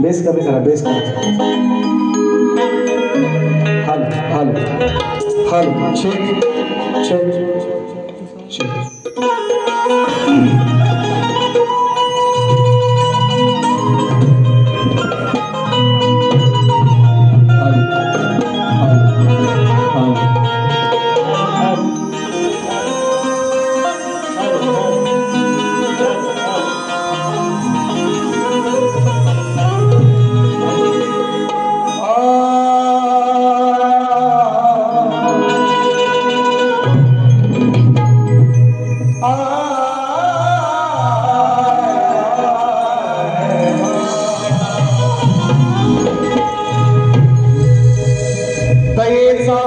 Base कमी करा base करा हॅलो चेक चेक चेक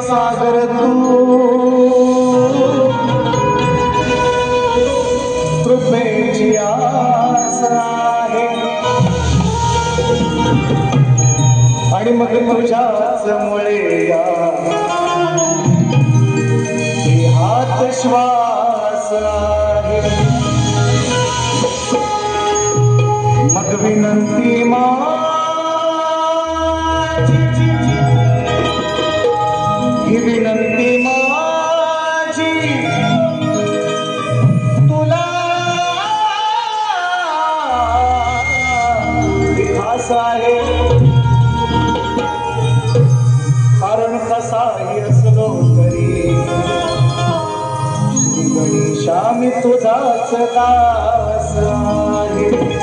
सागर तू कृपेची आस आहे आणि मग तुझ्याच मुळे हात श्वास आहे मग विनंती ही विनंती माझी तुला खास आहे कारण कसाही असलो तरी श्री गणेशा मी तुझाच दास आहे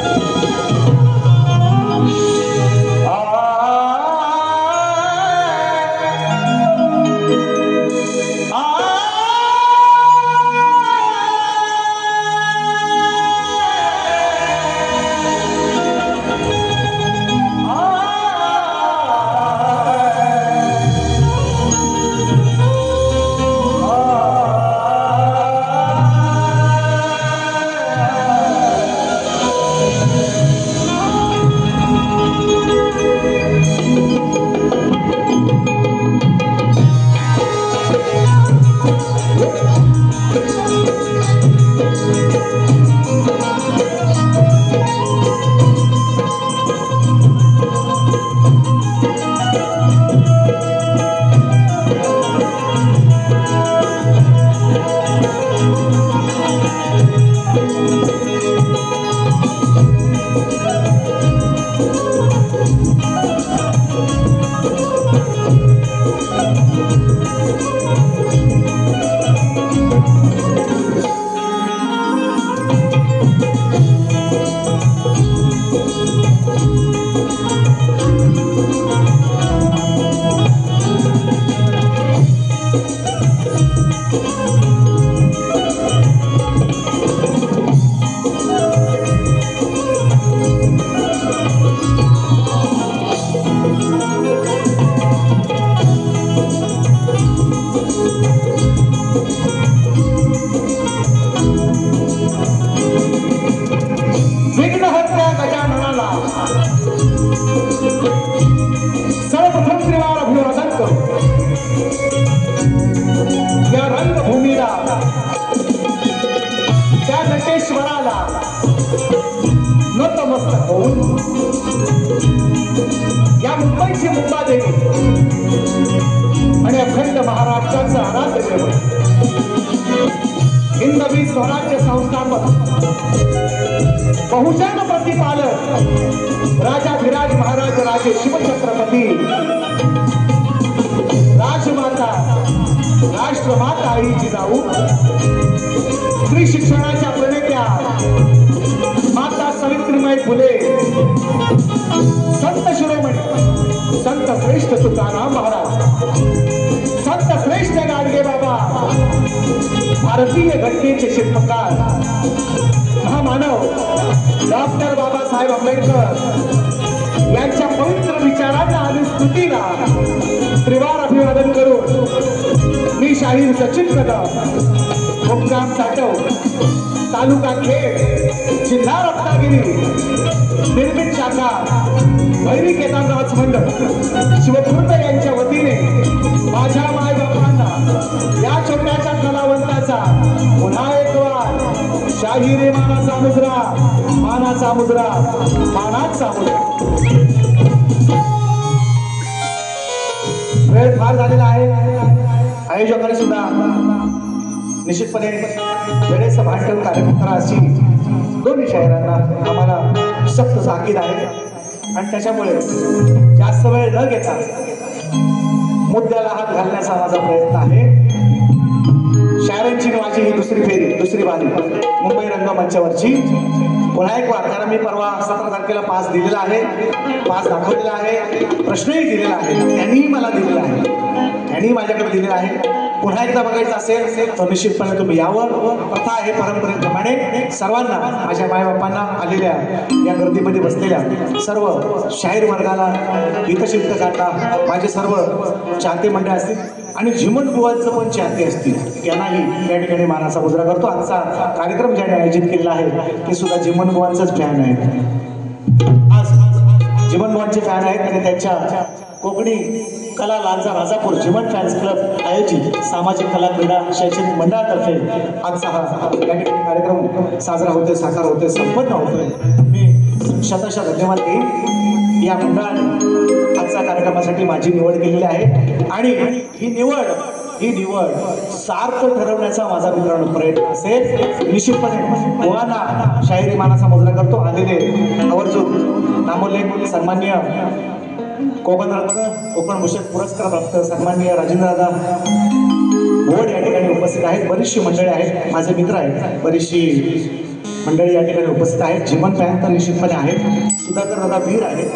या मुंबईची मुंबादेवी आणि अखंड महाराष्ट्राचं आराध्य दैवत हिंदवी स्वराज्य संस्थापक बहुजन प्रतिपालक राजाधिराज महाराज राजे शिवछत्रपती राजमाता राष्ट्रमाता आईची जाऊ स्त्री शिक्षणाच्या प्रणेत्या माता सावित्रीबाई फुले, संत शिरोमणी संत श्रेष्ठ तुकाराम महाराज, संत श्रेष्ठ गाडगे बाबा, भारतीय घटनेचे शिल्पकार महामानव डॉक्टर बाबासाहेब आंबेडकर यांच्या पवित्र विचारांना आणि स्तुतीला त्रिवार अभिवादन करून मी शाहीर सचिन कदम, मुक्काम साठव, तालुका खेड, जिल्हा रत्नागिरी, निर्मित शाखा भैरी केदारनाथ मंडळ शिवखुर्द यांच्या वतीने माझ्या माय बापांना या छोट्याशा कलावंताचा पुन्हा एक वार शाहिरी मानाचा मुद्रा, मानाचा मुद्रा, मानाचा मुद्रा. वेळ फार झालेला आहे. आयोजकांनी सुद्धा निश्चितपणे वेळेचं भान ठेवून कार्यक्रम करा अशी दोन्ही शाहिरांना आम्हाला सक्त ताकीद आहे आणि त्याच्यामुळे जास्त वेळ न घेता मुद्द्याला हात घालण्याचा माझा प्रयत्न आहे. शायरांची माझी ही दुसरी बारी मुंबई रंगमंचावरची पुन्हा एक वार, कारण मी परवा 17 तारखेला पास दिलेला आहे, पास दाखवलेला आहे, प्रश्नही दिलेला आहे, त्यांनीही मला दिलेला आहे, त्यांनीही माझ्याकडे दिलेला आहे. पुन्हा एकदा बघायचं असेल तर निश्चितपणे तुम्ही यावर. प्रथा आहे परंपरेप्रमाणे सर्वांना, माझ्या मायबापांना आलेल्या या गर्दीमध्ये बसलेल्या सर्व शाहीर वर्गाला, गीतशिल्प गाता माझे सर्व चाहते मंडळ असतील आणि झिमन बुवांचं पण चाहते असतील, यांनाही या ठिकाणी मानाचा मुजरा करतो. आजचा कार्यक्रम ज्याने आयोजित केलेला आहे ते सुद्धा झिमन बुवांचंच फॅन आहेत. आज झिमन बुवांचे फॅन आहेत आणि त्यांच्या कोकणी कला लांजा राजापूर झिमन फॅन्स क्लब आयोजित सामाजिक कला क्रीडा शैक्षणिक मंडळातर्फे आजचा हा या ठिकाणी कार्यक्रम साजरा होतोय, साकार होतोय, संपन्न होतोय. मी शतशः धन्यवाद देईन. या मंडळाने आजच्या कार्यक्रमासाठी माझी निवड केलेली आहे आणि ही निवड सार्थ ठरवण्याचा माझा मित्रांनो प्रयत्न असेल. निश्चितपणे बुवांना शाहिरी मानाचा मुजरा करतो. आलेले आवर्जून नामोल्लेख सन्माननीय कोकणरत्न कोकणभूषण पुरस्कार प्राप्त सन्माननीय राजेंद्रदादा भोड या ठिकाणी उपस्थित आहेत. बरीचशी मंडळी आहेत, माझे मित्र आहेत, बरीचशी मंडळी या ठिकाणी उपस्थित आहेत. झिमन फॅन तर निश्चितपणे आहेत. सुधाकर दादा वीर आहेत,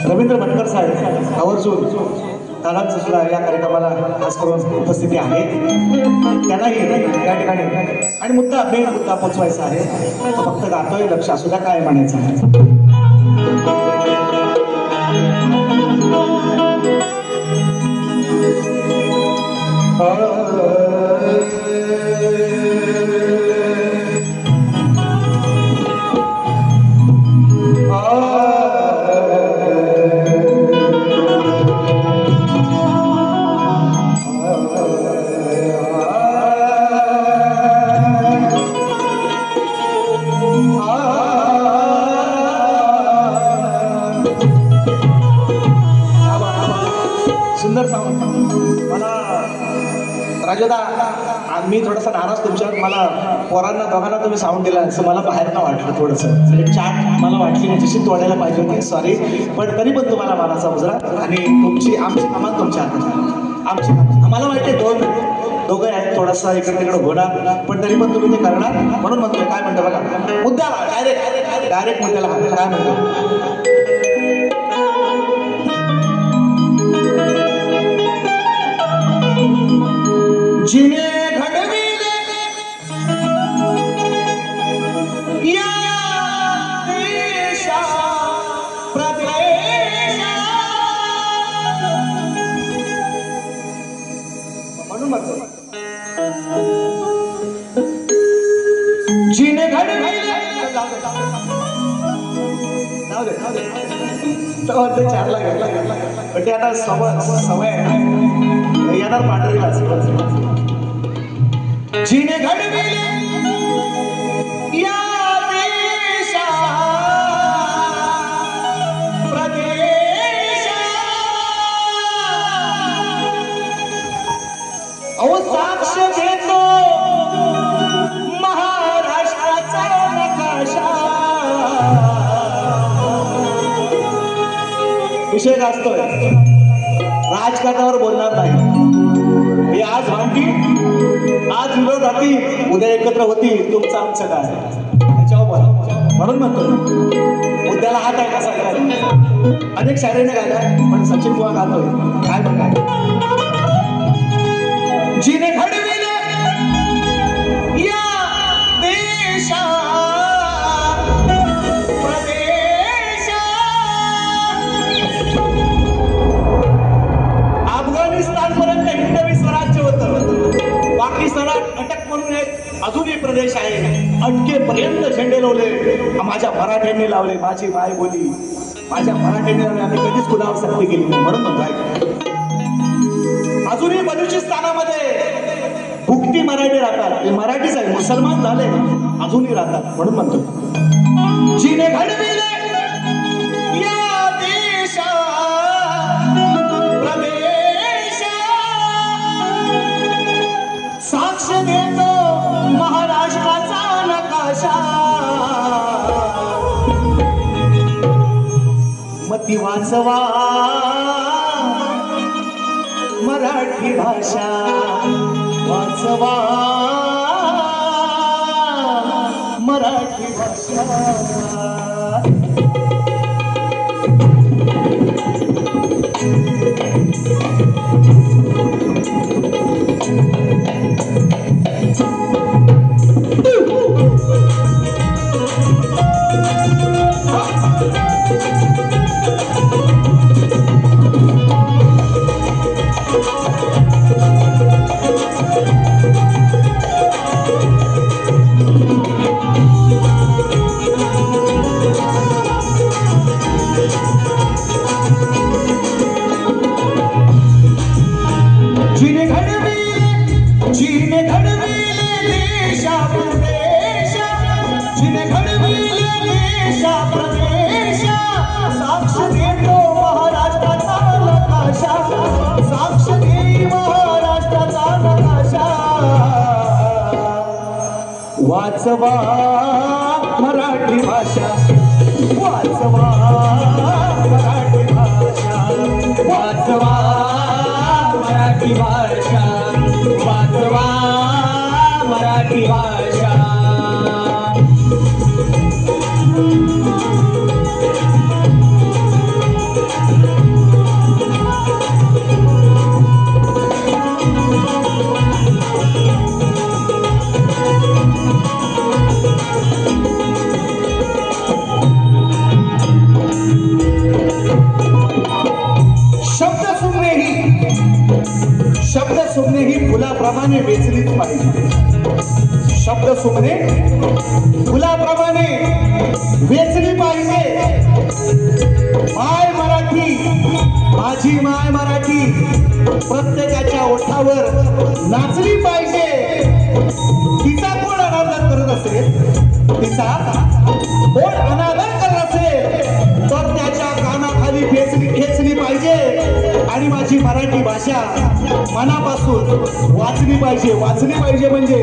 रवींद्र भटकर साहेब आवर्जून दादांचं सुद्धा या कार्यक्रमाला खास करून उपस्थिती आहे. त्यांनाही या ठिकाणी आणि मेन मुद्दा पोचवायचा आहे. तो फक्त गातोय, लक्ष असू द्या काय म्हणायचं आहे. सुंदर साऊंड. मला राजोदा मी थोडासा नाराज तुमच्यावर, मला पोरांना दोघांना तुम्ही साऊंड दिला असं मला बाहेर ना वाटलं. थोडंसं चाट मला वाटली नाही जशी तोडायला पाहिजे होती, सॉरी. पण तरी पण तुम्हाला मानाचा मुजरा आणि तुमची आमची कमान तुमच्या हातात. आमची आम्हाला माहिती आहे दोघं आहेत, थोडासा इकडे तिकडे होणार, पण तरी पण तुम्ही ते करणार. म्हणून म्हणतोय काय म्हणतो बघा, मुद्द्याला डायरेक्ट मुद्द्याला काय म्हणतो. जिने घडविले या देशा प्रदेशा, म्हणून म्हणतो जिने घडविले चारला घेतला पण ते आता सवय येणार पांढरीला. जिने घडविले या देशा प्रदेशा, अहो साक्ष देतो महाराष्ट्राचा नकाशा. विषय गाजतोय, राजकारणावर बोलणार नाही. उद्या एकत्र होतील तुमचं आमचं काय त्याच्यावर बोला म्हणून म्हणतो उद्याला हात आहे कसा काय अनेक शायरीने गायला पण सचिन बुवा गातोय काय पण काय जिने घडविले या देशा प्रदेशा अफगाणिस्तान पर्यंत हिंदवी स्वराज्य होतं पाकिस्तानात अटक म्हणून एक अजूनही प्रदेश आहे अटकेपर्यंत झेंडे लावले माझ्या मराठ्यांनी लावले माझी माय बोली माझ्या मराठ्यांनी लावले आम्ही कधीच कुणावर सक्ती केली नाही म्हणून म्हणतो अजूनही बलुचिस्तानामध्ये भुकटी मराठी राहतात ते मराठीच आहे मुसलमान झाले अजूनही राहतात म्हणून म्हणतो जिने घडविले या देशा प्रदेशा साक्ष देतो महाराष्ट्राचा नकाशा मती वाचवा मराठी भाषा वाचवा मराठी भाषा वाचवा मराठी भाषा वाचवा मराठी भाषा वाचवा मराठी भाषा वाचवा मराठी भाषा शब्द सुमने ही फुलाप्रमाणे वेचलीच पाहिजे शब्द सुमने फुलाप्रमाणे वेचली पाहिजे माय मराठी माझी माय मराठी प्रत्येकाच्या ओठावर नाचली पाहिजे तिचा कोण अनादर करत असेल तिचा कोण अनादर करत असेल तर त्याच्या कानाखाली खेचली पाहिजे आणि माझी मराठी भाषा मनापासून वाचली पाहिजे म्हणजे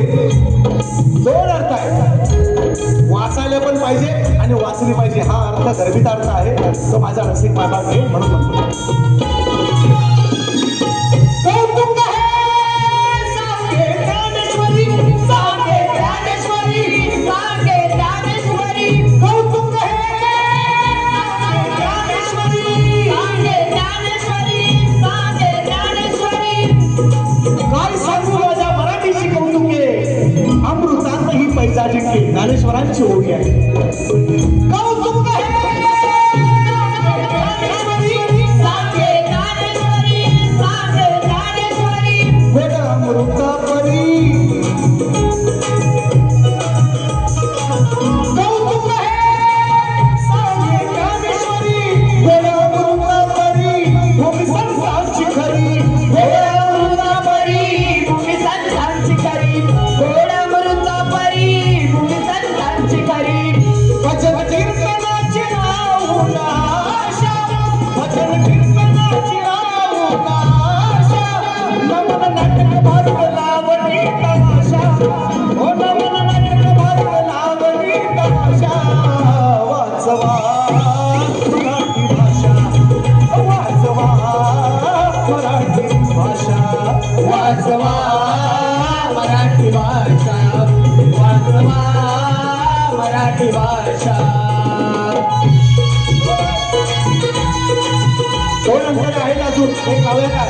दोन अर्थ आहेत वाचायला पण पाहिजे आणि वाचली पाहिजे हा अर्थ गर्भित अर्थ आहे तो माझा रसिक मायबाप आहे म्हणून म्हणतो ज्ञानेश्वरांची ओळी आहे कौतुक वाचवा मराठी भाषा वाचवा मराठी भाषा. दोन अंतर आहेत अजून एक लावूया काय.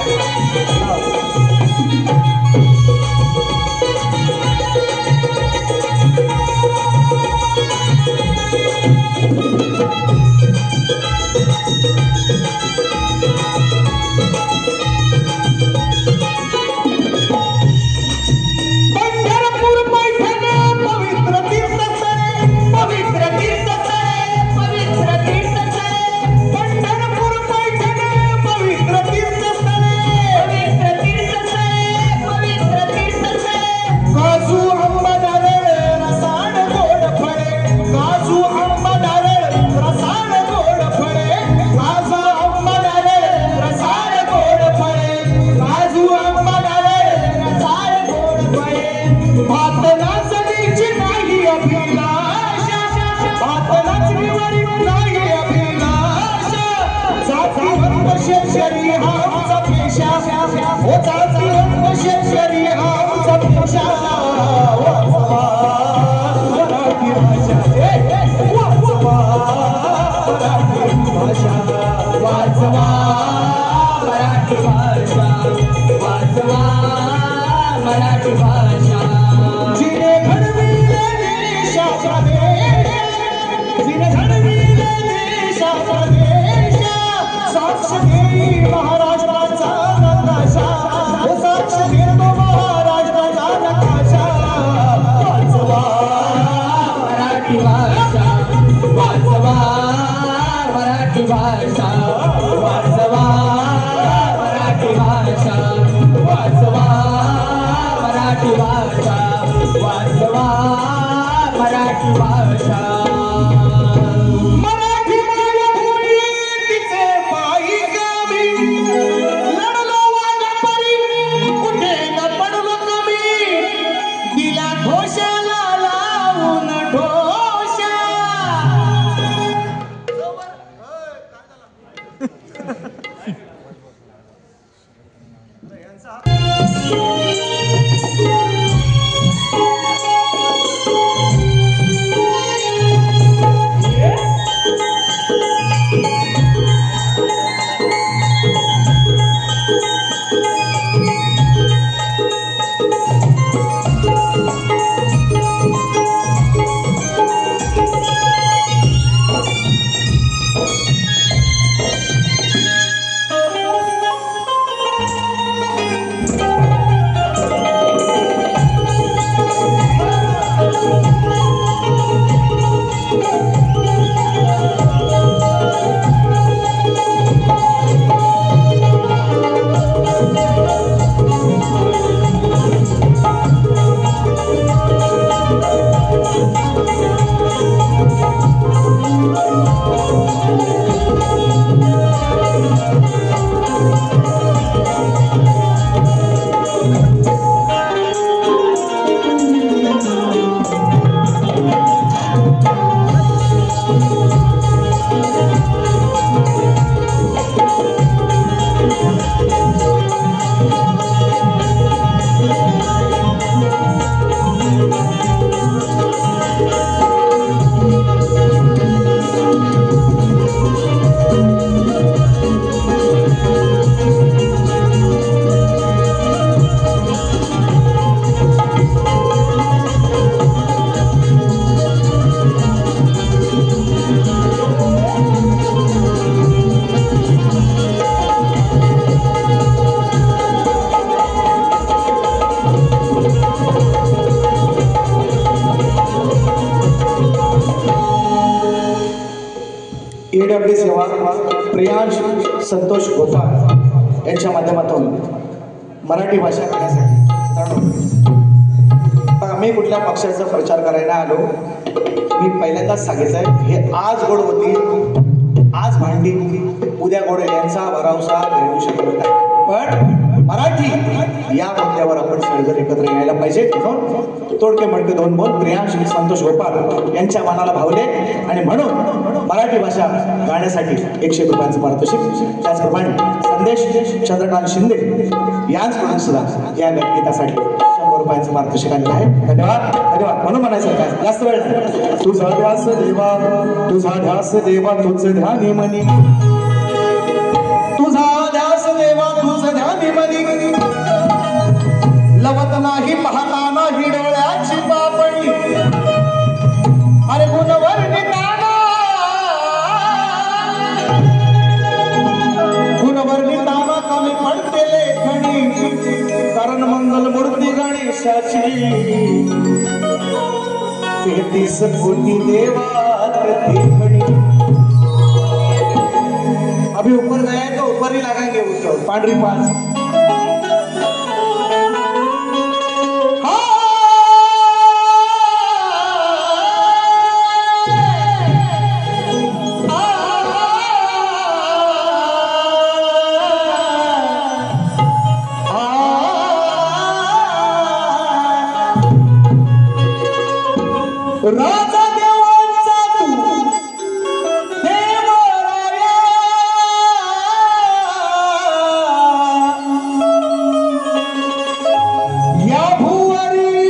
EWD सेवा प्रियांश संतोष गोपाळ यांच्या माध्यमातून मराठी भाषा करण्यासाठी आम्ही कुठल्या पक्षाचा प्रचार करायला आलो. मी पहिल्यांदाच सांगितलंय हे आज गोड होती, आज भांडी, उद्या गोड यांचा भरावसा घेऊ शकत नाही. पण मराठी या मुद्द्यावर आपण सगळेजण एकत्र यायला पाहिजे. तोडके मडके दोन बोल प्रियांश संतोष गोपाळ यांच्या मनाला भावले आणि म्हणून मराठी भाषा गाण्यासाठी 100 रुपयांचं पारितोषिक. त्याचप्रमाणे संदेश चंद्रकांत शिंदे यांचकडून सुद्धा या गीतासाठी 100 रुपयांचं पारितोषिक आलेलं आहे. धन्यवाद धन्यवाद. म्हणून म्हणायचं काय जास्त वेळ नाही. तुझा ध्यास देवा तुझा ध्यास देवा तुझ ध्यानी मनी तुझा ध्यास देवा तुझ ध्यानी मनी लवत नाही पाहता नाही डोळ्याची पापणी अरे गुणवर्णिताना कमी पडते लेखणी कारण मंगल मूर्ती गणेशाची 33 कोटी देवात देखणी. अभी ऊपर गए तो ऊपर ही लगाएंगे उसको पांडरी पास. राजा देवांचा तू देवराया या भुवरी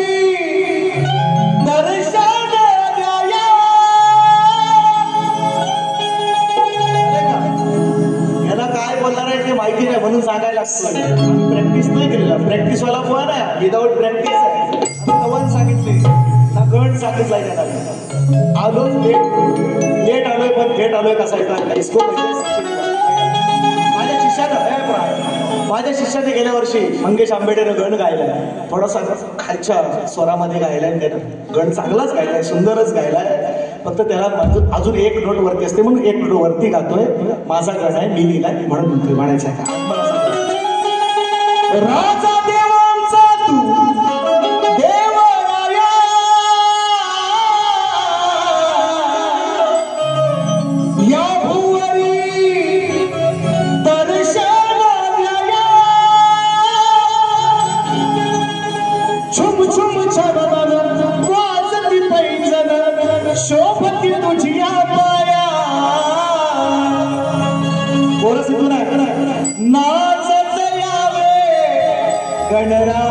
दर्शन द्याया. याला काय बोलणार आहे ते माहिती नाही म्हणून सांगायला लागतं. प्रॅक्टिस नाही केलेला प्रॅक्टिस वाला फोन आहे विदाउट प्रॅक्टिस आहे. कवन सांगितले ना गण सांगितलाय त्याला आलोच लेट आलोय पण थेट आलोय कसा इसको माझ्या शिष्याने गेल्या वर्षी मंगेश आंबेडेनं गण गायलाय. थोडासा खालच्या स्वरामध्ये गायलाय त्यानं गण चांगलाच गायलाय सुंदरच गायलाय. फक्त त्याला अजून एक नोट वरती असते म्हणून एक नोट वरती गातोय. माझा गण आहे मी लिहिलाय म्हणून म्हणायचं आहे. राजा देवांचा तू शोभती तुझिया पाया कोरस इथून नाचत यावे गणराया.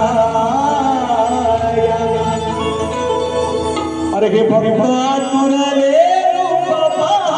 अरे हे भक्त आतुरले रूप पाया.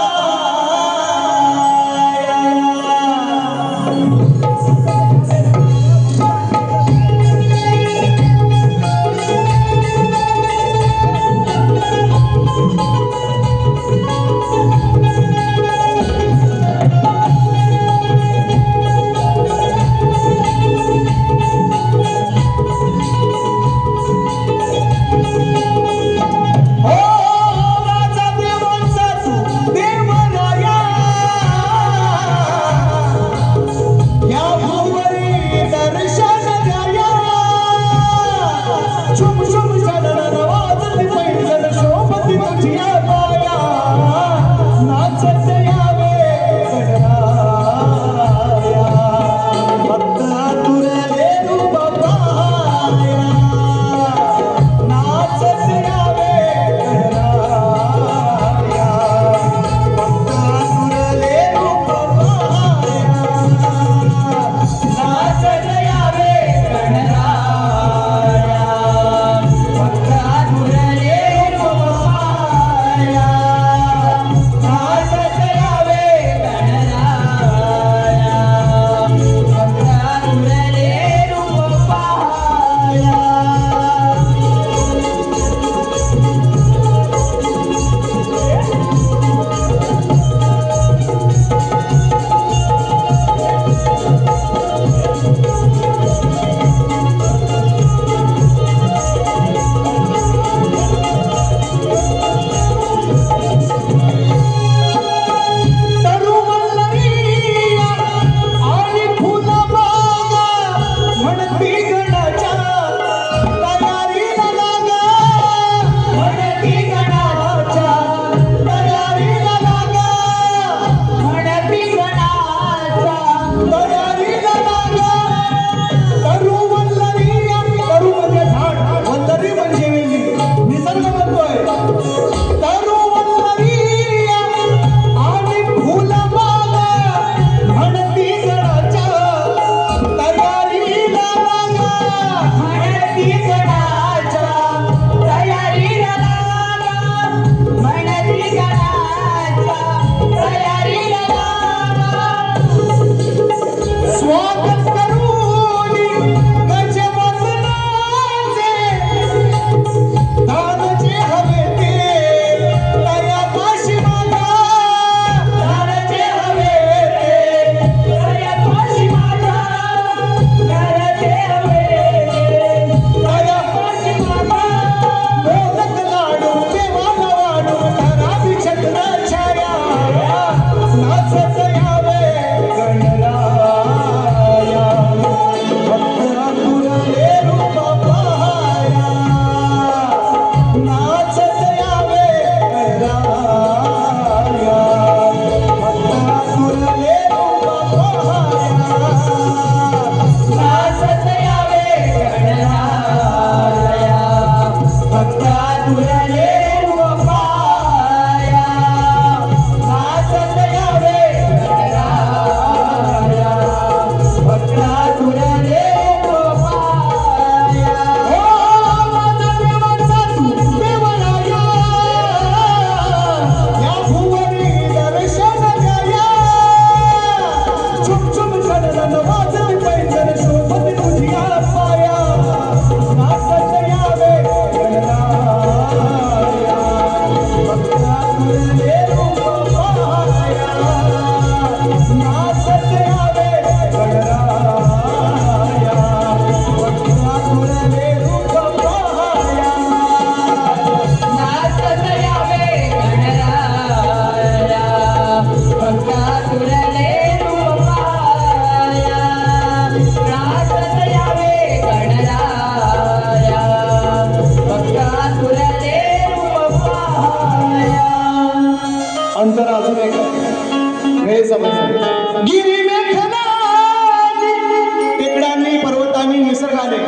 निसर्गाने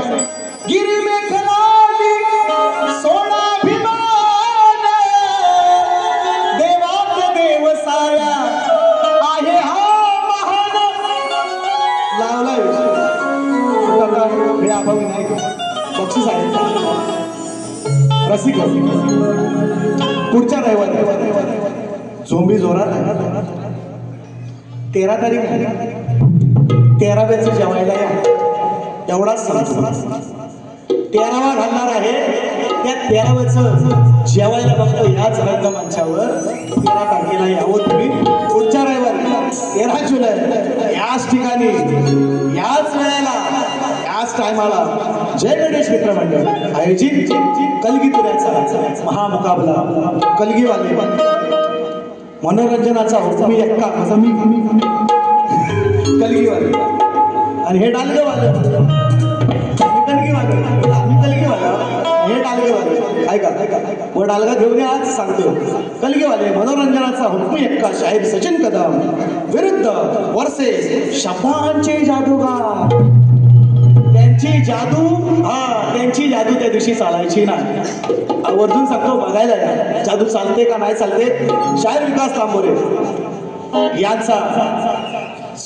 गिरी मेघलाली सोडाभिमान देवात देव साऱ्या आहे हा महान लावलाय हे अभावी नाही बक्षीस आहे रसिक पुढच्या रविवारी झोंबी जोरात 13 तारीख 13व्याचं जेवायला या एवढाच सांगतो 13वा घालणार आहे त्या 13व्याचं जेवायला बघतो याच रंगमंचावर 13 तारखेला यावं तुम्ही पुढच्या रविवारी 13 जुलै याच ठिकाणी याच वेळेला याच टायमाला जय गणेश मित्र मंडळ आयोजित कलगी तुऱ्याचा महामुकाबला कलगीवाले मनोरंजनाचा हुकमी एक्का मी कलगीवाले आणि हे डालगेवाले कलगीवाले हे डालगेवाले ऐका व डालगा घेऊन आज सांगतो कलगीवाले मनोरंजनाचा हुकमी एक्का शाहीर सचिन कदम विरुद्ध वर्सेस शब्दांचे जादूगार त्यांची जादू त्या दिवशी चालायची नाही आवर्जून सांगतो बघायला या जादू चालते का नाही चालते शाहीर विकास तांबोरे यांचा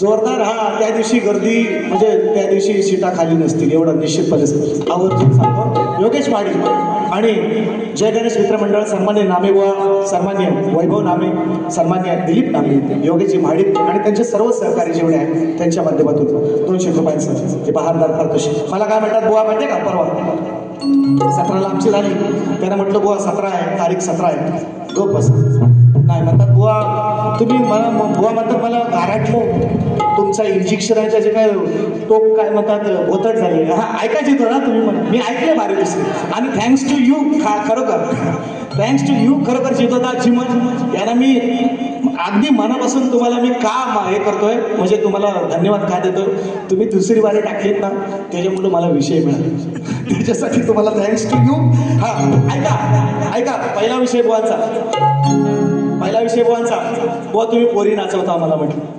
जोरदार त्या दिवशी गर्दी म्हणजे त्या दिवशी सीटा खाली नसतील एवढं निश्चितपणे आवर्जून सांगतो योगेश माडी आणि जय गणेश मित्र मंडळ सन्मान्य नामेबुवा सन्मान्य वैभव नामे सन्मान्य दिलीप नामे योगेशजी माडी आणि त्यांचे सर्व सहकारी जेवढे आहेत त्यांच्या माध्यमातून 200 रुपयांचं हे बहारदार पारितोषिक मला काय म्हणतात बुवा माहिती का परवा 17ला आमची झाली त्यांना म्हटलं बुवा 17 आहे तारीख 17 आहे गप बस नाही म्हणतात बुवा तुम्ही मला बुवा म्हणतात मला गारटलं तुमचा इंजेक्शनाच्या जे काय टोक काय म्हणतात बोतट झाली ऐकायची येतो ना तुम्ही मी ऐकले बारे दुसरे आणि थँक्स टू यू खरोखर थँक्स टू यू खरोखर जितोदा चिमन यांना मी अगदी मनापासून तुम्हाला मी का हे करतोय म्हणजे तुम्हाला धन्यवाद का देतोय तुम्ही दुसरी बारी टाकलीत ना त्याच्यामुळे मला विषय मिळाले त्याच्यासाठी तुम्हाला थँक्स टू यू ऐका पहिला विषय बुवांचा बुवा तुम्ही पोरी नाचवता मला म्हटलं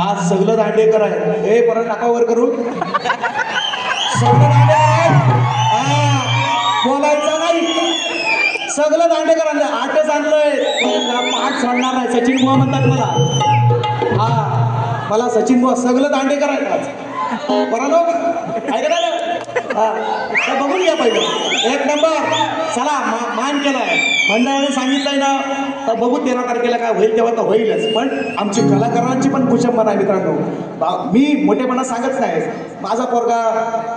आज सगळं दांडेकर आहे हे परत टाकावर करू सगळं बोलायचं नाही सगळं दांडेकर आणलं 8च आणलंय 8 सोडणार नाही सचिन बुवा म्हणतात मला सचिन बुवा सगळं दांडेकर आहेत आज बरं लोक ऐकलं बघून घ्या पहिलं 1 नंबर चला मान केलाय मंडळाने सांगितलंय ना तर बघू 13 तारखेला काय होईल तेव्हा तर होईलच पण आमची कलाकारांची पण कुशंबना आहे मित्रांनो मी मोठेपणा सांगत नाही माझा पोरगा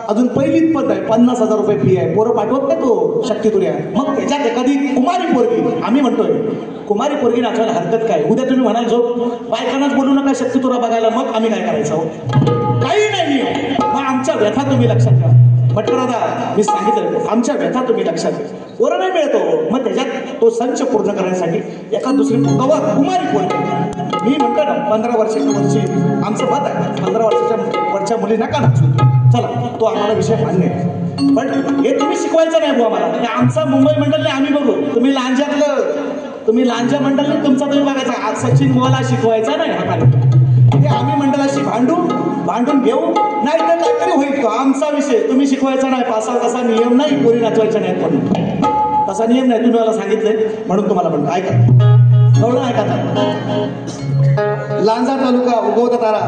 अजून पहिलीत पद आहे 50,000 रुपये फी आहे पोरं पाठवत नाही तो शक्तितुर्या मग त्याच्यात एखादी कुमारी पोरगी आम्ही म्हणतोय कुमारी पोरगी नाचायला हरकत काय उद्या तुम्ही म्हणाल जो बायकांनाच बोलू नका शक्तितुरा बघायला मग आम्ही काय करायचं काही नाही मग आमच्या व्यथा तुम्ही लक्षात घ्या म्हटलं दादा मी सांगितलं आमच्या व्यथा तुम्ही लक्षात घ्या पोरं नाही मिळतो मग त्याच्यात तो संच पूर्ण करण्यासाठी एका दुसरी कुमारी पोरगी मी म्हणतो ना 15 वर्षी आमचं मत आहे 15 वरच्या मुली नका नाचू चला तो आम्हाला विषय मान्य आहे पण हे तुम्ही शिकवायचं नाही बुवा मला हे आमचा मुंबई मंडळने आम्ही बघू तुम्ही लांजा मंडळने तुमचा तुम्ही बघायचा आज सचिन बुवाला शिकवायचा नाही हा कार्यक्रम हे आम्ही मंडळाशी भांडून घेऊ नाही तर काहीतरी होईल का आमचा विषय तुम्ही शिकवायचा नाही तसा नियम नाही पोरी नाचवायचा नाही पण तसा नियम नाही तुम्ही मला सांगितलंय म्हणून तुम्हाला म्हणतो ऐका एवढं ऐका लांजा तालुका उगवता तारा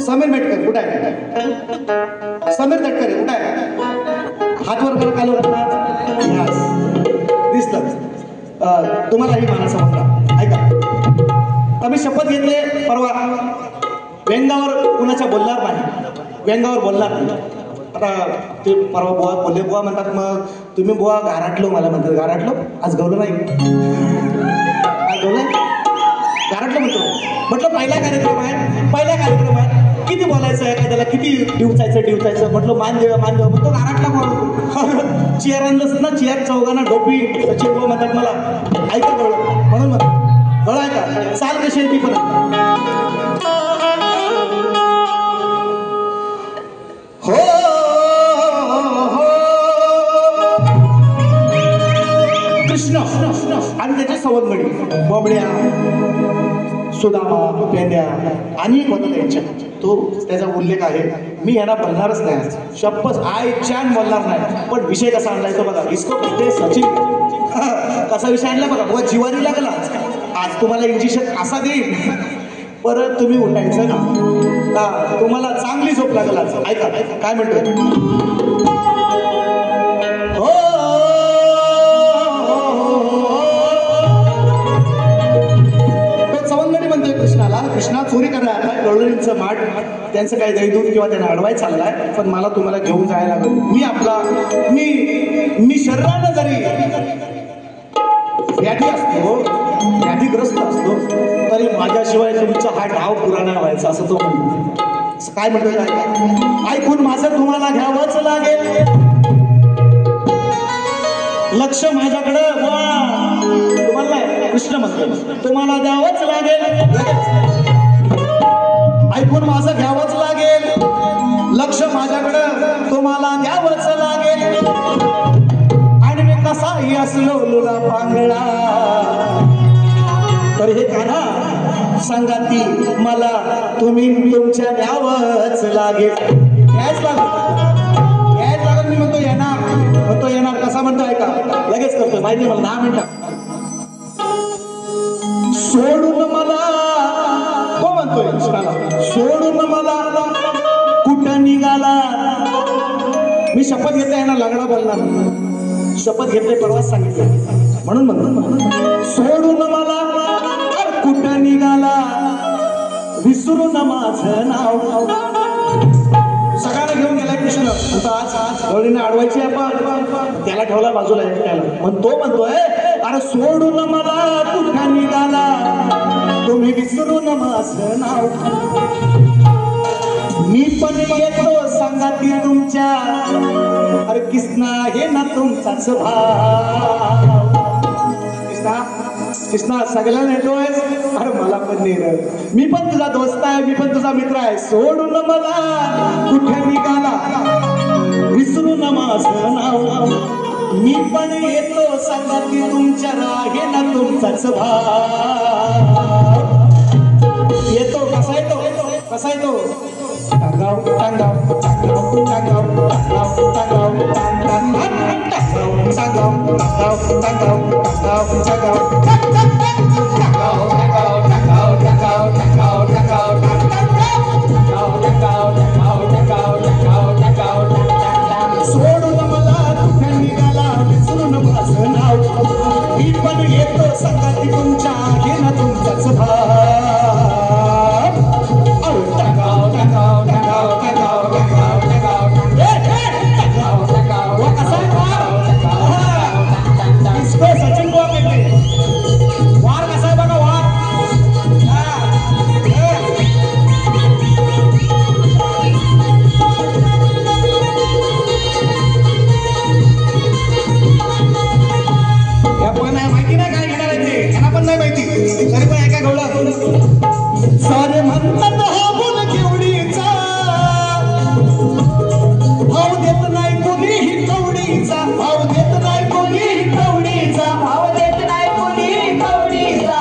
समीर मेटकर कुठे आहे समीर तटकरे कुठे आहे हातवर बरं कालू दिसलं तुम्हाला ही मानाचा म्हणता ऐका आम्ही शपथ घेतले परवा व्यंगावर कुणाच्या बोलणार नाही आता ते परवा बुवा बोलले बुवा म्हणतात मग तुम्ही बुवा गारटलो मला म्हणतात गारटलो आज गवलं नाही गारटलो म्हटलं पहिला कार्यक्रम आहे किती बोलायचं आहे एखाद्याला किती डिवचायचं म्हटलं मान देवा मग तो गारटला बोलतो चेअर आणलंच ना चेअर चौघांना डोपी सचिन बुवा म्हणतात मला ऐका कळलं म्हणून कळलं ऐका चाल कशी आहे ती पण हो कृष्ण आणि त्याच्या सवंगडी बोबड्या सुदामा पेंड्या अनेक होता त्यांच्या तो त्याचा उल्लेख आहे मी ह्यांना बोलणारच नाही शप्पच आय चान बोलणार नाही पण विषय कसा आणलाय तो बघा इसको कहते सचिन कसा विषय आणला बघा बुवा जिवारी लागला आज तुम्हाला इंजेक्शन असा देईल परत तुम्ही उठायचं ना तुम्हाला चांगली झोप लागला ऐका काय म्हणतोय हो कृष्णा चोरी करायला आता गवळणींचं माठ त्यांचं काही दैदूत किंवा त्यांना अडवाय चाललाय पण मला तुम्हाला घेऊन जायला लागेल मी आपला मी शरीरानं जरी व्याधी असतो व्याधीग्रस्त असतो तरी माझ्याशिवाय तुमचा हा डाव पुरा नाही व्हायचा असं तो म्हणतो काय म्हणतोय ऐकून माझं तुम्हाला घ्यावंच लागेल लक्ष माझ्याकडे तुम्हाला कृष्ण म्हणतो तुम्हाला द्यावंच लागेल ऐकून माझं घ्यावंच लागेल लक्ष माझ्याकडं तुम्हाला द्यावंच लागेल आणि मी कसाही असलो लुला पांगळा तर हे काना संगाती मला तुम्ही तुमच्या द्यावंच लागेल घ्यायच लागेल मी म्हणतो येणार कसा म्हणतो ऐका लगेच करतोय माहिती मला 10 मिनिटं सोडून मला को म्हणतोय कृष्णाला सोडून मला कुठं निघाला मी शपथ घेतले यांना लग्न बोलणार शपथ घेतले परवाच सांगितलं म्हणून म्हणतो सोडून मला कुठं निघाला विसरून माझं नाव सगळ्यांना घेऊन गेलाय कृष्ण आता आज गवळीने अडवायची आपण त्याला ठेवला बाजूला त्याला म्हणतोय अरे सोडून मला कुठं निघाला तुम्ही विसरून माझं नाव मी पण येतो सांगाती तुमच्या अरे कृष्णा हे ना तुमचाच भाव कृष्णा सगळ्यांना येतोय अरे मला पण नाही मी पण तुझा दोस्त आहे मी पण तुझा मित्र आहे सोडून मला कुठे निघाला विसरून माझं नाव मी पण येतो सांगाती तुमच्या राहे ना तुमचाच भाव येतो कसा येतो टांगाव टांगाव टांगाव टांगाव टांगाव टांगाव टांगाव टांगाव टांगाव टांगाव सोडून मला कुठे निघाला विसरून माझं नाव मी पण येतो संगाती तुमच्या आहे ना तुमचाच भाव टांगाव टांगाव टांगाव टांगाव टांगाव टांगाव इसको सचिन बुवा कहते वार कसा आहे बघा वार माहिती नाही काय घेणार आहे ते यांना पण नाही माहिती तरी पण ऐका गवळा सारे म्हणतात हा बोल केवढीचा भाव देत नाही कोणीही कवडीचा भाव देत नाही कोणीही कवडीचा भाव देत नाही कोणीही कवडीचा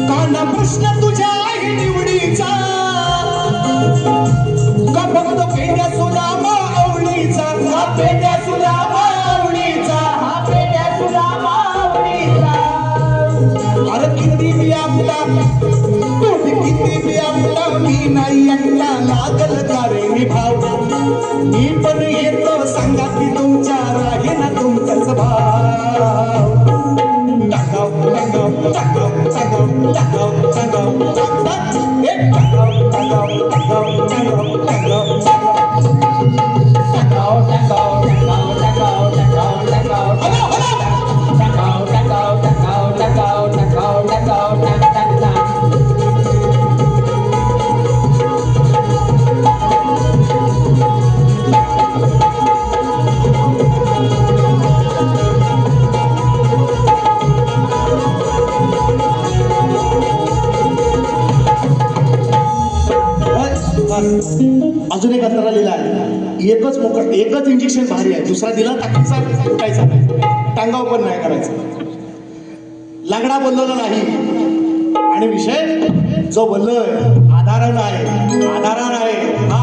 कांदा प्रश्न तुझ्या आहे निवडीचा का फक्त पेंड्या सुद्धा मावळीचा का पेंड्या सुद्धा मावळीचा हा पेंड्या सुद्धा मावळीचा अरे किती बी आपला तू किती बी आपला मी नाही एकटा लागल का रे मी भाव मी पण येतो सांगाती तुमच्या राहे ना तुमचाच भाव टांगाव टांगाव टांगाव टांगाव टांगाव टांगाव टांगाव टांगाव टांगाव टांगाव अजून एक अंतरा लिहिला आहे एकच इंजेक्शन भारी आहे दुसरा दिला टाकायचा उठायचा टांगाव पण नाही करायचा लंगडा बोललेला नाही आणि विषय जो बोललोय साधारण आहे, आधारण आहे. हा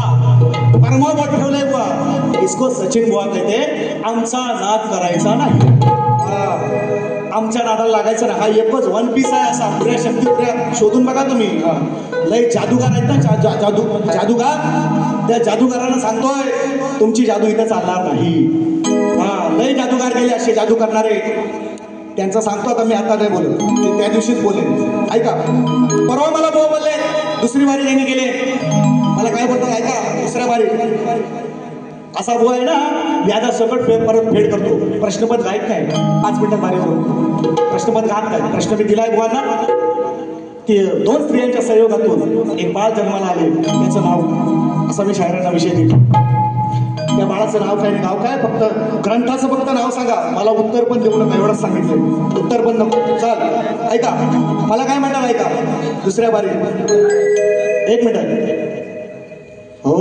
परमावट ठेवलंय बुवा. इसको सचिन बुवा कहते आमचा नाद करायचा नाही. आमच्या नादाला लागायचं ना. हा एकच वन पीस आहे असा. पुऱ्या शक्ती पुऱ्या शोधून बघा तुम्ही. लय जादूगार आहेत ना, जादूगार. त्या जादूगारांना सांगतोय तुमची जादू इथं चालणार नाही. लय जादूगार गेले असे जादू करणारे. त्यांचं सांगतो आता मी, आता नाही बोलत, ते त्या दिवशीच बोलेन. ऐका, परवा मला भाऊ बोलले दुसरी बारी त्यांनी गेले. मला काय बोलतात ऐका, दुसऱ्या बारी असा बुवा आहे ना, व्याजा सकट परत फेड करतो. प्रश्नपद गायब काय 5 मिनिटात बारी होतो. प्रश्नपद घात काय प्रश्न मी दिलाय बुवांना. ते 2 स्त्रियांच्या संयोगातून एक बाळ जन्माला आले. त्याचं नाव असं मी शायरांना विषय दिला. त्या बाळाचं नाव काय गाव काय, फक्त ग्रंथाचं फक्त नाव सांगा. मला उत्तर पण देऊ नका एवढंच सांगितलंय. उत्तर पण नको. चाल ऐका, मला काय म्हणतात ऐका. दुसऱ्या बारी 1 मिनिट. हो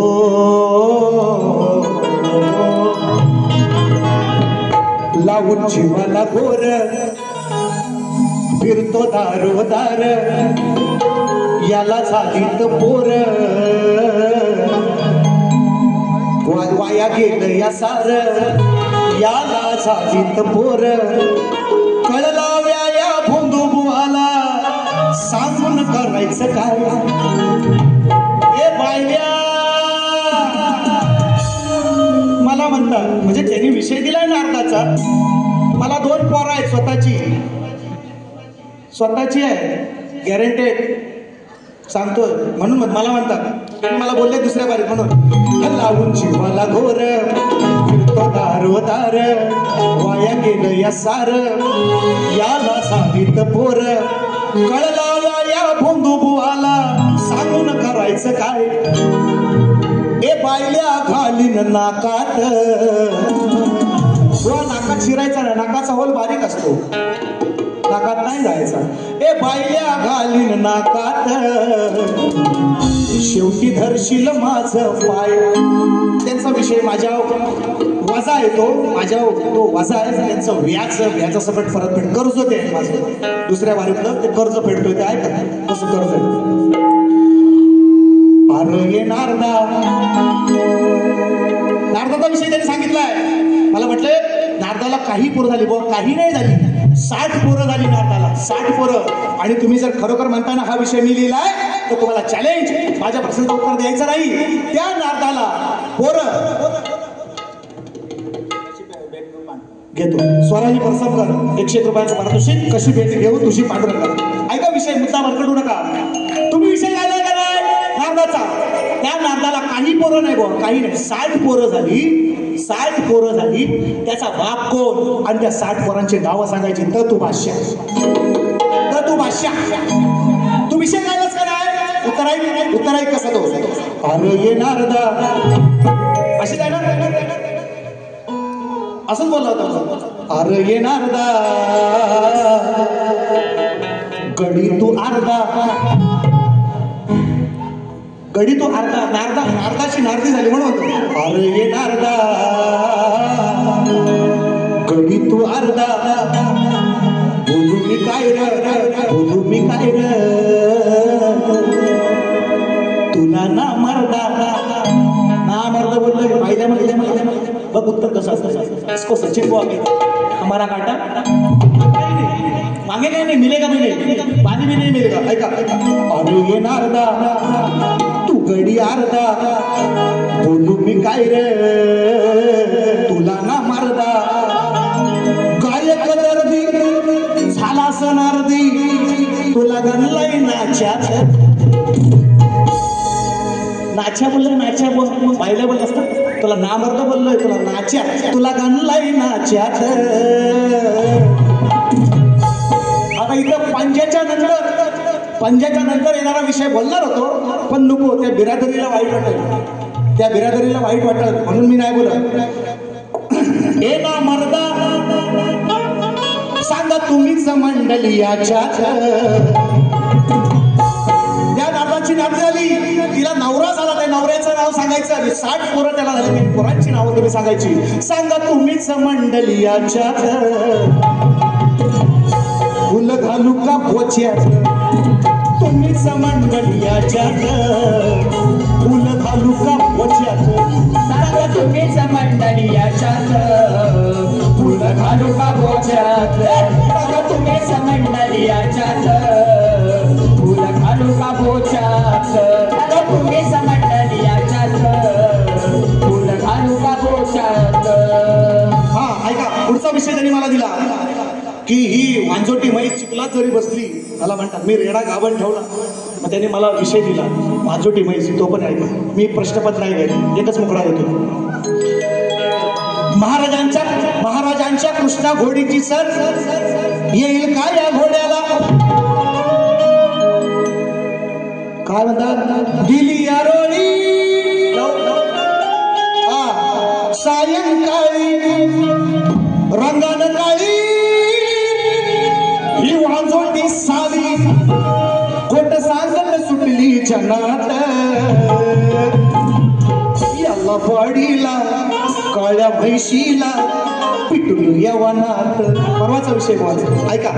लावून जीवाला गोर फिरतो दारोदार, याला झालीत पोर वाया गेलं या सार, याला झालीत पोर. कळलाव्या या भोंदू बुवाला सांगून करायचं काय. ए बायल्या मला म्हणतात, म्हणजे त्यांनी विषय दिलाय नारदाचा. मला 2 पोरं आहेत स्वतःची आहे, गॅरंटेड सांगतोय. म्हणून मला म्हणतात, मला बोलले दुसऱ्या बारीत म्हणून लावून जीवाला घोर फिरतो दारोदार, वाया गेलं या सार, याला सांगित पोर. कळला या भोंदू बुवाला सांगून करायचं काय. ए बायल्या घालीन नाकात, नाकात शिरायचा ना, नाकाचा होल बारीक असतो, नाकात नाही जायचा. ए बायल्या घालीन नाकात, शेवटी धरशील माझं पाय. त्यांचा विषय माझ्या वजा येतो, माझ्या तो वजा आहे त्यांचं व्याज सकट परत फेड. कर्ज ते माझं दुसऱ्या बारीतलं ते कर्ज फेडतोय ते आहे का, कसं कर्ज आहे. अरे ये नारदाचा विषय त्यांनी सांगितलाय. मला म्हटले नारदाला काही पोरं झाली बुवा, काही नाही झाली, 60 पोरं झाली नारदाला, 60 पोरं. आणि तुम्ही जर खरोखर म्हणताना हा विषय मी लिहिलाय तर तुम्हाला चॅलेंज, माझ्या प्रश्नाचं उत्तर द्यायचं नाही. त्या नारदाला पोरं घेतो. स्वराली परसमकर 101 रुपयाचं पारितोषिक. कशी भेट घेऊ तुझी पांडुरंगा. ऐका विषय, मुद्दा भरकडू नका. तुम्ही विषय लिहिलाय का नाही नारदाचा. त्या नारदाला काही पोरं नाही बुवा, काही नाही, 60 पोरं झाली, 60 पोरं झाली. त्याचा बाप कोण आणि त्या 60 पोरांची नावं सांगायची. तू भाष्या तू विषय लिहिलास का नाही. उत्तर ऐक कसा तो. अरे ये नारदा अशी काय ना, असंच बोलला होता. अरे ये नारदा गडी तू अर्धा, गडी तू अर्धा. नारदाची नारदी झाली म्हणून म्हणतो. अरे ये नारदा गडी तू अर्धा, बोलू मी काय र तुला ना मर्दा बोलतोय. बघ उत्तर कसं असतं. इसको सचिन बुआ हमारा काटा मागे नहीं मिलेगा, पानी भी नहीं मिलेगा. ऐका अरे ये नारदा तू गडी अर्धा, बोलू मी काय रे तुला ना मर्दा. गायक दर्दी झाला सनार्दी, तुला गणलंय नाच्यात. नाच्या बोललं, नाच्या बोल पाहिलं बोल असतं. तुला नामर्द बोललोय, तुला नाच्या, तुला गणलंय नाच्यात. आता इथं पंजाच्या नंतर येणारा विषय बोलणार होतो, पण नको, त्या बिरादरीला वाईट वाटत म्हणून मी नाही बोलत. ए ना मर्दा सांगा तुम्हीच मंडळी याच्यात. त्या नारदाची नात झाली, तिला नवरा झाला, त्या नवऱ्याचं नाव सांगायचं. 60 पोरं त्याला झाली, त्या पोरांची नावं तुम्ही सांगायची. सांगा तुम्हीच मंडळी याच्यात, फुल घालू का पोच्यात. तुम्हीच मंडळी याच्यात फुल घालू का पोच्यात सारं तुम्हीच मंडळी याच्यात फुल घालू का बोच्यात सारं तुम्हीच मंडळी याच्यात फुल घालू का बोच्यात सारं तुम्हीच मंडळी याच्यात फुल घालू का बोच्यात हा ऐका पुढचा विषय त्यांनी मला दिला की ही वांजोटी म्हैस चिखलात जरी बसली मला म्हणतात मी रेडा गाभण ठेवला मग त्यांनी मला विषय दिला वांजोटी म्हैस तो पण ऐका मी प्रश्नपत्र नाही घेत एकच मोकळा देतो महाराजांच्या कृष्णा घोडीची सर येईल का या घोड्याला काय म्हणतात दिली या रोळी सायंकाळी रंगान काळी ही वाजोटी साली खोट सांगत सुटली जनात याला वाडीला काळ्या म्हैशीला पिटून यवनात परवाचा विषय बोलायचा ऐका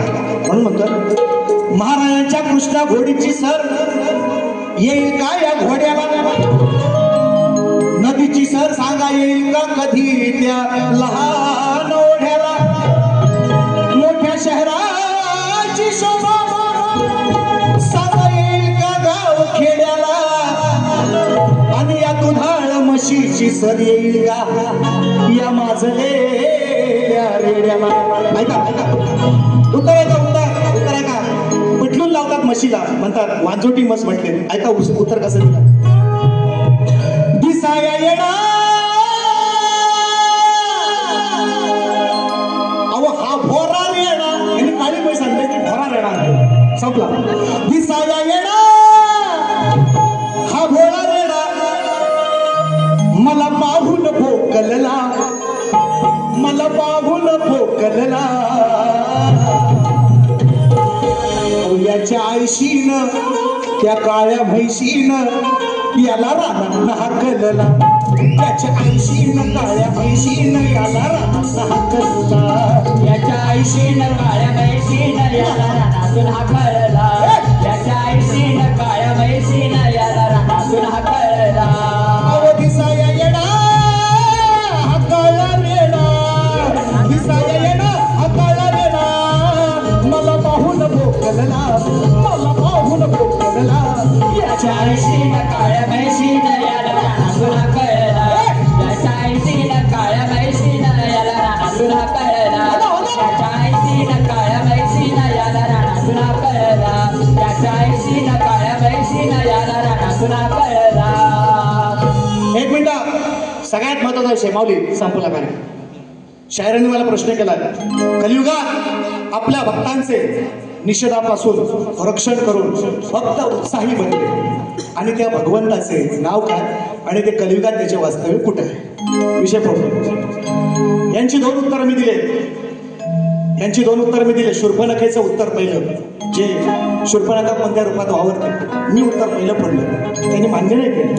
म्हणून म्हणतो महाराजांच्या कृष्णा घोडीची सर येईल का या घोड्याला नदीची सर सांगा येईल का कधी त्या लहान ओढ्याला मोठ्या शहराची शोभा सांगा येईल का गाव खेड्याला आणि या दुधाळ म्हशीची सर येईल का या माझलेल्या रेड्याला ऐका ऐका उत्तर ऐका उत्तर ऐका पटलून लावतात म्हशीला म्हणतात वांजोटी म्हस म्हटले ऐका उत्तर कसं दिलं दिसाया येणा अहो हा भोरा रेडा यांनी काळी म्हैस आणते की भोरा रेडा आणते संपला दिसाया येणा हा भोरा रेडा मला पाहून भोकलला मला पाहून भोकलला याच्या आईशीनं त्या काळ्या म्हैशीनं याला रानात हाकलला त्याच्या आईशीनं काळ्या म्हैशीनं याला रानात हाकलला याच्या आईशीनं काळ्या म्हैशीनं याला रानातून हाकलला याच्या आईशीनं काळ्या म्हैशीनं याला रानातून हाकलला अहो दिसाया येणा हा काळा रेडा दिसाया येणा हा काळा रेडा मला पाहून भोकलला मला पाहून भोकलला याच्या आईशीनं काळ्या म्हैशीनं याला रानातून हाकलला याच्या आईशीनं काळ्या म्हैशीनं याला रानातून हाकलला याच्या आईशीनं काळ्या म्हैशीनं याला रानातून हाकलला याच्या आईशीनं काळ्या म्हैशीनं याला रानातून हाकलला एक मिनिट सगळ्यात महत्वाचा विषय माऊली संपला काय शायरांनी मला प्रश्न केला कलियुगात आपल्या भक्तांचे निषेधापासून रक्षण करून भक्त उत्साही बनले आणि त्या भगवंताचे नाव काय आणि ते कलियुगात त्याचे वास्तव्य कुठे आहे विषय प्रॉब्लेम यांची दोन उत्तर मी दिले शूर्पणखेचं उत्तर पहिलं जे शूर्पणखा कोणत्या रूपात वावरते मी उत्तर पहिलं पडलं त्यांनी मान्य नाही केलं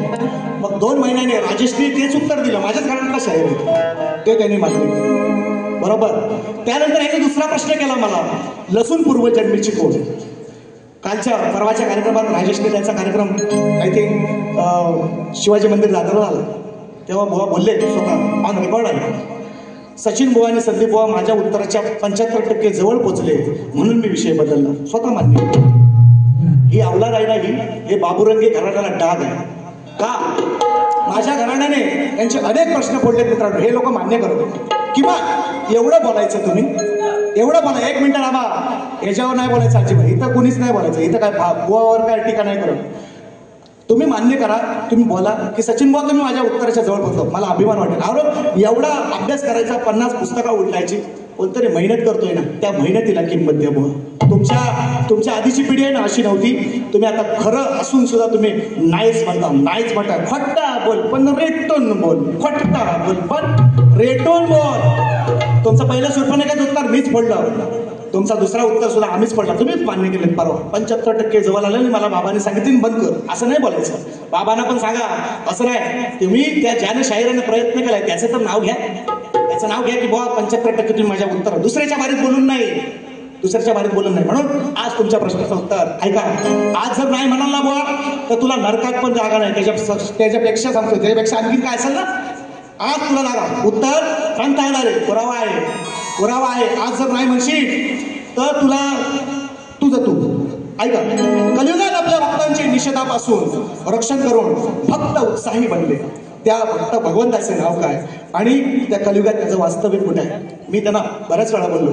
मग 2 महिन्याने राजेशने तेच उत्तर दिलं माझ्याच घरातला शाहीर ते त्यांनी मान्य केलं बरोबर त्यानंतर यांनी दुसरा प्रश्न केला मला लसूण पूर्वजन्मीची कोण कालच्या परवाच्या कार्यक्रमात राजेशने त्यांचा कार्यक्रम काही ते शिवाजी मंदिर दादरला झाला तेव्हा बुवा बोलले स्वतः ऑन रेकॉर्ड आहे सचिन बुवा आणि संदीप बुवा माझ्या उत्तराच्या 75% जवळ पोचले म्हणून मी विषय बदलला स्वतः मान्य ही अवलाद आहे ना हे बाबुरंगी घराण्याला डाग आहे का माझ्या घराण्याने यांचे अनेक प्रश्न फोडले मित्रांनो हे लोक मान्य करत होते किंवा एवढं बोलायचं तुम्ही एवढं बोला 1 मिनिट आबा याच्यावर नाही बोलायचं अजिबात इथं कोणीच नाही बोलायचं इथं काय बुवावर काय टीका नाही करत तुम्ही मान्य करा तुम्ही बोला की सचिन बुवा तुम्ही माझ्या उत्तराच्या जवळ पोहोचलो मला अभिमान वाटेल अरे एवढा अभ्यास करायचा 50 पुस्तकं उलटायची कोणतरी मेहनत करतोय ना त्या मेहनतीला किंमत द्या बुवा तुमच्या आधीची पिढी आहे ना अशी नव्हती तुम्ही आता खरं असून सुद्धा तुम्ही नाहीच म्हणता खोट्टा बोल पण रेटून बोल खोट्टा बोल पण रेटून बोल तुमचं पहिलं शूर्पणखेचं उत्तर मीच पडलं तुमचा दुसरा उत्तर सुद्धा आम्हीच पडला तुम्हीच मान्य केले परवा 75% जवळ आलं मला बाबाने सांगितलं बंद कर असं नाही बोलायचं बाबांना पण सांगा असं नाही तुम्ही त्या ज्याने शाहिराने प्रयत्न केलाय त्याचं तर नाव घ्या त्याचं नाव घ्या की बुवा 75% तुम्ही माझ्या उत्तर दुसऱ्याच्या बारीत बोलून नाही दुसऱ्याच्या बारीत बोलून नाही. म्हणून आज तुमच्या प्रश्नाचं उत्तर ऐका. आज जर नाही म्हणाल ना बुवा तर तुला नरकात पण जागा नाही. त्याच्यापेक्षा सांगतो, त्याच्यापेक्षा आणखीन काय असेल ना, आज तुला जागा. उत्तर सांगता येणार आहे, पुरावा आहे, पुरावा आहे. आज जर नाही म्हणशील तर तुला तुझं तू ऐका. कलियुगात आपल्या भक्तांची निषेधापासून रक्षण करून भक्त उत्साही बनले. त्या भक्त भगवंताचे नाव काय आणि त्या कलियुगात त्याचं वास्तव्य कुठे आहे? मी त्यांना बऱ्याच वेळा बोललो.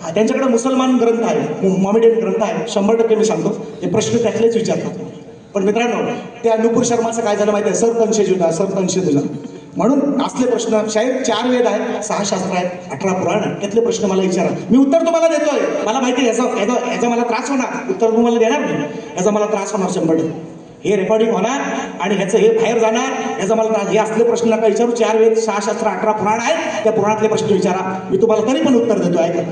त्यांच्याकडे मुसलमान ग्रंथ आहे, मॉमेडियन ग्रंथ आहे, 100% मी सांगतो ते प्रश्न त्यातलेच विचारतात. पण मित्रांनो, त्या नुपूर शर्माचं काय झालं माहिती आहे? सरतंशेजुदा सरतंशेजुदा म्हणून असले प्रश्न. शाळेत 4 वेद आहेत, 6 शास्त्र आहेत, 18 पुराण आहेत. त्यातले प्रश्न मला विचारा, मी उत्तर तुम्हाला देतोय. मला माहिती आहे याचा मला त्रास होणार, उत्तर तुम्हाला देणार नाही. याचा मला त्रास होणार 100%. हे रेकॉर्डिंग होणार आणि ह्याचं हे बाहेर जाणार, याचा मला त्रास. हे असले प्रश्न नका विचारू. 4 वेद, 6 शास्त्र, 18 पुराण आहेत, त्या पुराणातले प्रश्न विचारा, मी तुम्हाला तरी पण उत्तर देतो. ऐका.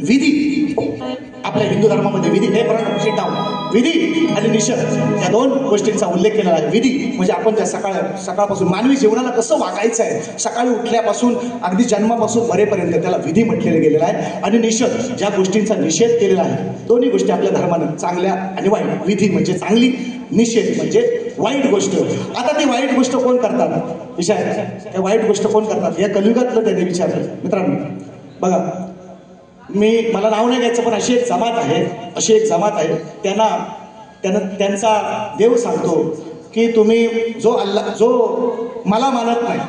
विधी, आपल्या हिंदू धर्मामध्ये विधी, हे विधी आणि निषेध या 2 गोष्टींचा उल्लेख केलेला आहे. विधी म्हणजे आपण त्या सकाळपासून मानवी जीवनाला कसं वागायचं आहे, सकाळी उठल्यापासून अगदी जन्मापासून मरेपर्यंत, त्याला विधी म्हटलेलं गेलेलं आहे. आणि निषेध, ज्या गोष्टींचा निषेध केलेला आहे. दोन्ही गोष्टी आपल्या धर्मानं, चांगल्या आणि वाईट. विधी म्हणजे चांगली, निषेध म्हणजे वाईट गोष्ट. आता ती वाईट गोष्ट कोण करतात? विचार, त्या वाईट गोष्ट कोण करतात या कलियुगातलं त्याने विचारलं. मित्रांनो बघा, मला नाव नाही घ्यायचं, पण अशी एक जमात आहे, त्यांचा देव सांगतो की तुम्ही जो मला मानत नाही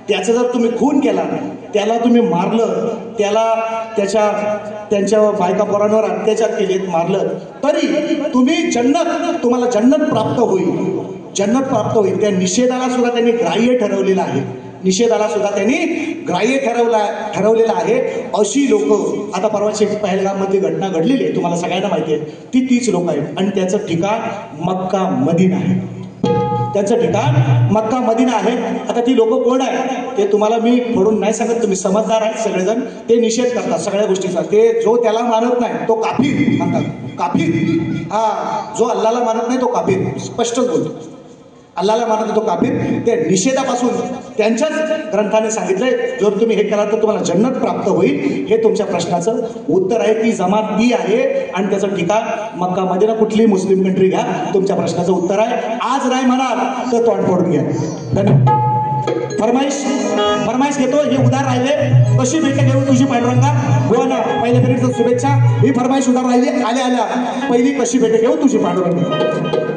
त्याचा जर तुम्ही खून केला, त्याला तुम्ही मारलं, त्याला त्यांच्या बायका पोरांवर अत्याचार केलेत, मारलं, तरी तुम्हाला जन्नत प्राप्त होईल. त्या निषेधाला सुद्धा त्यांनी ग्राह्य ठरवलेलं आहे. ठरवलेलं आहे. अशी लोक, आता परवाची पहलगाममधली घटना घडलेली आहे, तुम्हाला सगळ्यांना माहिती आहे. तीच लोक आहेत आणि त्याचं ठिकाण मक्का मदिना आहे. आता ती लोक कोण आहे ते तुम्हाला मी फोडून नाही सांगत, तुम्ही समजदार आहेत सगळेजण. ते निषेध करतात सगळ्या गोष्टीचा. ते जो त्याला मानत नाही तो काफिर म्हणतात. काफिर, जो अल्लाला मानत नाही तो काफिर. स्पष्टच बोलतो, अल्लाला मानत तो काफिर. त्या निषेधापासून त्यांच्याच ग्रंथाने सांगितलंय, जर तुम्ही हे केला तर तुम्हाला जन्नत प्राप्त होईल. हे तुमच्या प्रश्नाचं उत्तर आहे. ती जमात ती आहे आणि त्याचं ठिकाण मक्का मदिना, कुठलीही मुस्लिम कंट्री घ्या, तुमच्या प्रश्नाचं उत्तर आहे. आज नाही म्हणाल तर तोंड फोडून घ्या. धन्यवाद. फरमाईश घेतो. हे उदार राहिले, कशी भेट घेऊ तुझी पांडुरंगा गोवाना. पहिल्या फेरीचं शुभेच्छा. ही फरमाईश उदार राहिली, आल्या पहिली कशी भेट घेऊ तुझी पांडुरंगा.